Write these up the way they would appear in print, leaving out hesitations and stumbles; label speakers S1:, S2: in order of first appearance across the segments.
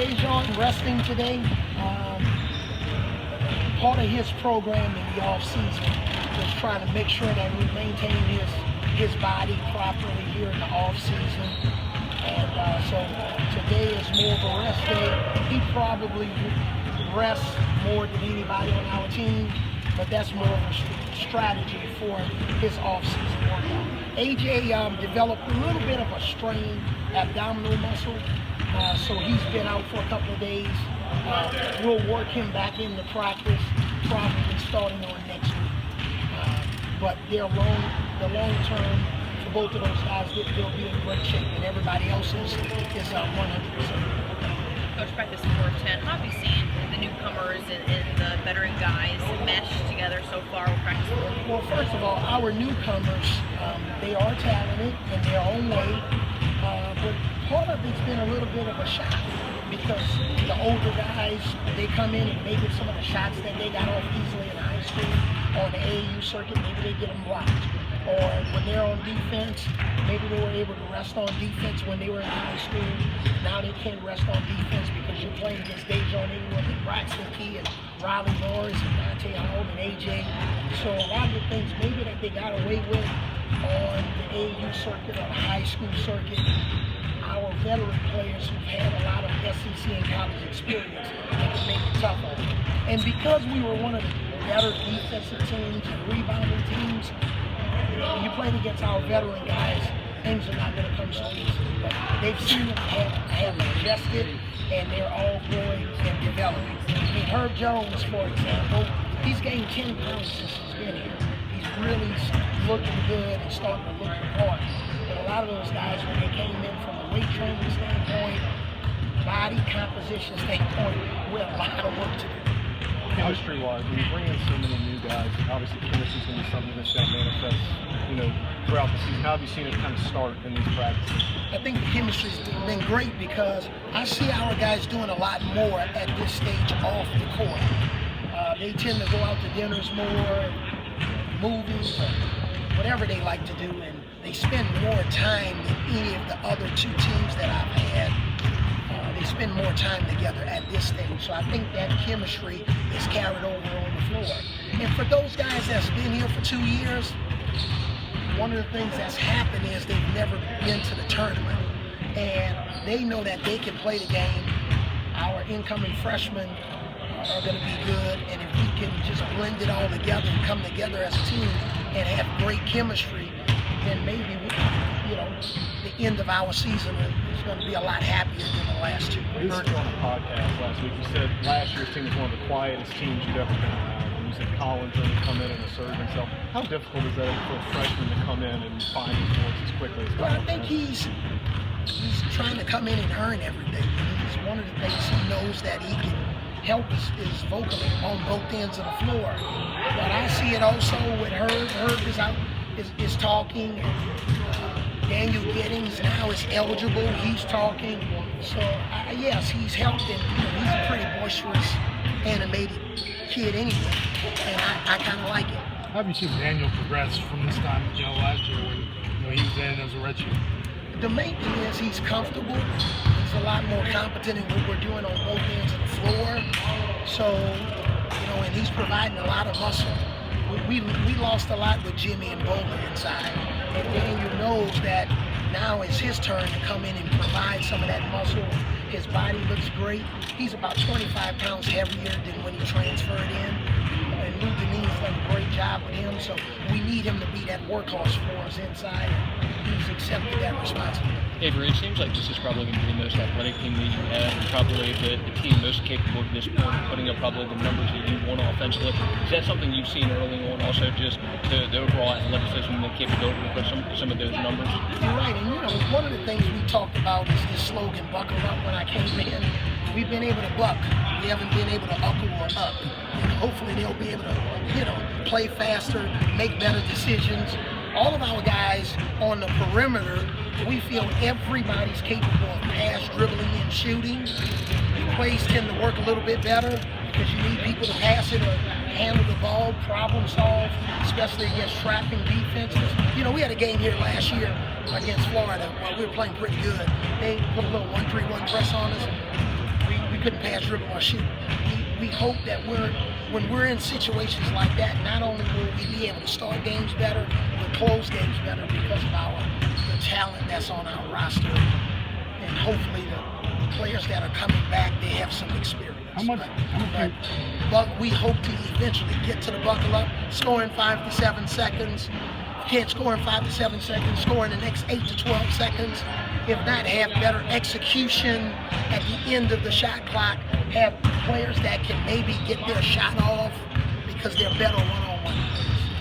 S1: Dejon resting today. Part of his program in the off-season was trying to make sure that we maintain his body properly here in the off-season. And so today is more of a rest day. He probably rests more than anybody on our team, but that's more of a strategy for his off-season workout. AJ developed a little bit of a strained abdominal muscle, so he's been out for a couple of days. We'll work him back into practice, probably starting on next week. But the long term for both of those guys, they'll be in great shape, and everybody else is 100%.
S2: Coach, practice 4-10. How have you seen the newcomers and the veteran guys mesh together so far with practice 4?
S1: Well, first of all, our newcomers, they are talented in their own way, but part of it's been a little bit of a shock because the older guys, they come in and maybe some of the shots that they got off easily in high school or on the AAU circuit, maybe they get them blocked. Or when they're on defense, maybe they were able to rest on defense when they were in high school. Now they can't rest on defense because you're playing against Dejon Ingram and Braxton Key and Riley Norris and Dante Hall and AJ. So a lot of the things maybe that they got away with on the AAU circuit or the high school circuit, our veteran players who've had a lot of SEC and college experience, they can make it tough on them. And because we were one of the better defensive teams and rebounding teams, when you're playing against our veteran guys, things are not going to come so easily. But they've seen them have adjusted, and they're all growing and developing. I mean, Herb Jones, for example, he's gained 10 pounds since he's been here. He's really looking good and starting to look the part. But a lot of those guys, when they came in from a weight training standpoint, body composition standpoint, we have a lot of work to do.
S3: Chemistry-wise, when you bring in so many new guys, obviously chemistry is going to be something that's going to manifest, throughout the season. How have you seen it kind of start in these practices?
S1: I think the chemistry's been great because I see our guys doing a lot more at this stage off the court. They tend to go out to dinners more, movies, or whatever they like to do, and they spend more time than any of the other two teams that I've had. They spend more time together at this stage. So I think that chemistry is carried over on the floor. And for those guys that's been here for 2 years, one of the things that's happened is they've never been to the tournament. And they know that they can play the game. Our incoming freshmen are going to be good. And if we can just blend it all together and come together as a team and have great chemistry, then maybe the end of our season is going to be a lot happier than the last two.
S3: We heard you on the podcast last week. You said last year's team was one of the quietest teams you've ever been around. And you said Collins going to come in and assert himself. How difficult is that for a freshman to come in and find his voice as quickly as possible?
S1: Well, I think he's trying to come in and earn everything. He's one of the things he knows that he can help is vocally on both ends of the floor. But I see it also with Herb. Herb is talking. Daniel Giddings now is eligible. He's talking. So, yes, he's helped, and he's a pretty boisterous, animated kid anyway, and I kind of like it.
S4: How have you seen Daniel progress from this time, last year when he was in as a redshirt?
S1: The main thing is he's comfortable. He's a lot more competent in what we're doing on both ends of the floor. So, and he's providing a lot of muscle. We lost a lot with Jimmy and Bowler inside. And Daniel knows that now it's his turn to come in and provide some of that muscle. His body looks great. He's about 25 pounds heavier than when he transferred in. And Lou Deneen's done a great job with him, so we need him to be that workhorse for us inside. He's accepted that responsibility.
S5: Avery, it seems like this is probably going to be the most athletic team that you have, and probably the team most capable at this point, putting up probably the numbers that you want offensively. Is that something you've seen early on, also just the overall athleticism and the capability to put some of those numbers?
S1: You're right, and one of the things we talked about is this slogan, buckle up. When I came in, we've been able to buck. We haven't been able to up or up. And hopefully they'll be able to, play faster, make better decisions. All of our guys on the perimeter, we feel everybody's capable of pass, dribbling, and shooting. The plays tend to work a little bit better because you need people to pass it or handle the ball, problem solve, especially against trapping defenses. We had a game here last year against Florida while we were playing pretty good. They put a little 1-3-1 press on us. We couldn't pass, dribble, or shoot. We hope that when we're in situations like that, not only will we be able to start games better, but close games better because of the talent that's on our roster, and hopefully the players that are coming back, they have some experience. But we hope to eventually get to the buckle up, score in 5 to 7 seconds. Can't score in 5 to 7 seconds, score in the next 8 to 12 seconds. If not, have better execution at the end of the shot clock. Have players that can maybe get their shot off because they're better one-on-one.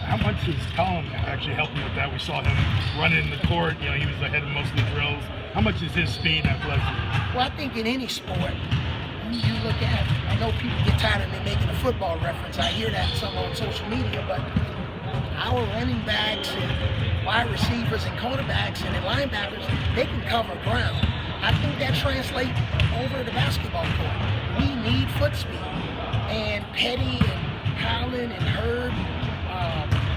S4: How much is Colin actually helping with that? We saw him running the court. You know, he was ahead of most of the drills. How much is his speed and athleticism?
S1: Well, I think in any sport, you look at, I know people get tired of me making a football reference. I hear that some on social media, but our running backs and wide receivers and quarterbacks and linebackers, they can cover ground. I think that translates over the basketball court. We need foot speed. And Petty and Colin and Herb,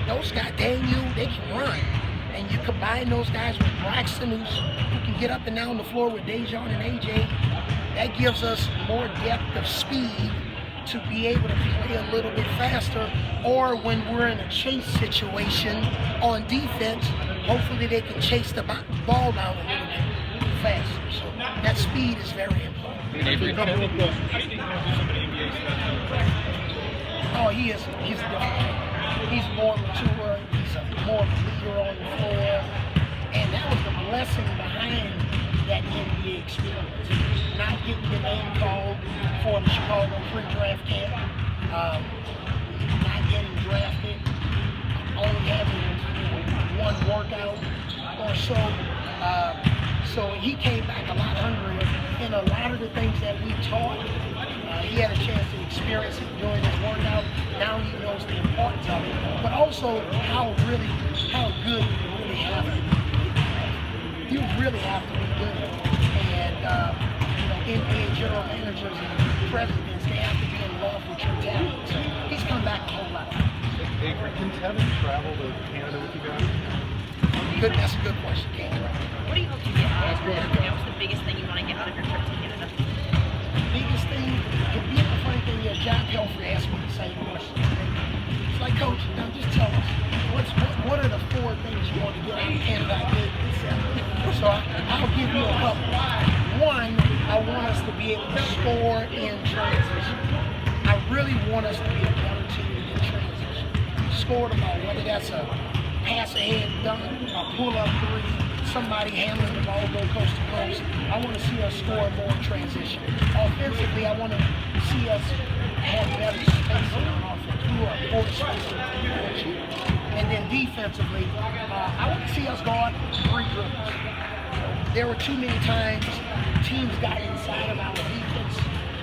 S1: those guys, Daniel, they can run. And you combine those guys with Braxton, who can get up and down the floor with Dejon and AJ, that gives us more depth of speed to be able to play a little bit faster, or when we're in a chase situation on defense, hopefully they can chase the ball down a little bit faster. So that speed is very important.
S5: Avery,
S1: Oh, he's different. He's more mature, he's more of a leader on the floor, and that was the blessing behind that NBA experience. Not getting the name called for the Chicago pre-draft camp, not getting drafted, only having one workout or so. So he came back a lot hungrier, and a lot of the things that we taught, he had a chance to experience it during his workout. Now he knows the importance of it, but also how good you really have to be. You really have to be good. And NBA general managers and presidents, they have to be in love with your talent. So he's come back a whole lot.
S3: Avery, can Tevin travel to Canada with you guys?
S1: That's a good question, Canada.
S2: What do you hope to get out of it? What's the biggest thing you want to get out of your trip to Canada?
S1: Biggest thing, the funny thing is, John Pelfrey asked me the same question. It's like, Coach, now just tell us, what are the 4 things you want to get out of Canada? I gave you 7. So I'll give you a couple. One, I want us to be able to score in transition. I really want us to be a better team in transition. Score the ball, whether that's a pass ahead dunk, a pull-up 3, somebody handling the ball, go coast to coast. I want to see us score more in transition. Offensively, I want to see us have better spacing on offense. We were a poor spacing. And then defensively, I want to see us guard 3 dribbles. There were too many times teams got inside of our defense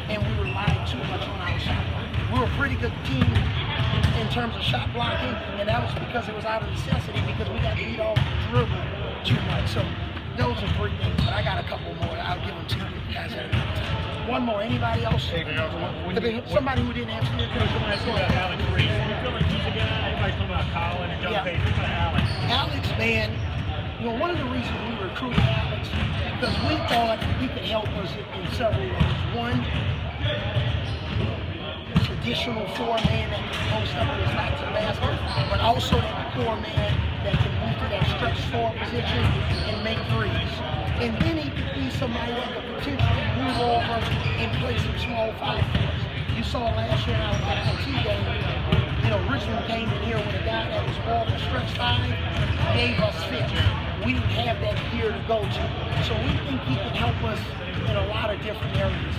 S1: and we relied too much on our shot blocking. We were a pretty good team in terms of shot blocking, and that was because it was out of necessity, because we got beat off the dribble too much. So those are 3 things, but I got a couple more. I'll give them to you guys at a time. One more. Anybody else? Somebody who didn't answer your question.
S6: Alex Reese. You feel like he's a guy? Everybody's talking about Colin and John Page. What's about Alex?
S1: Alex, man, one of the reasons we recruited Alex, because we thought he could help us in several ways. One, traditional 4-man that can post up his back to the basket, but also that 4-man that can move to that stretch 4 position and make threes. And then he could be somebody that could potentially move over and play some small 5 for us. You saw last year in our IIT game, Richmond came in here with a guy that was more of a stretch 5, gave us 50. We didn't have that here to go to. So we think he can help us in a lot of different areas.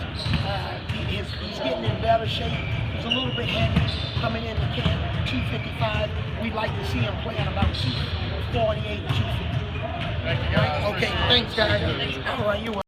S1: He's getting in better shape. He's a little bit heavy coming into camp, 255. We'd like to see him play at about 248, 250.
S6: Thank you, guys.
S1: Okay, thanks, guys. All right, you're welcome.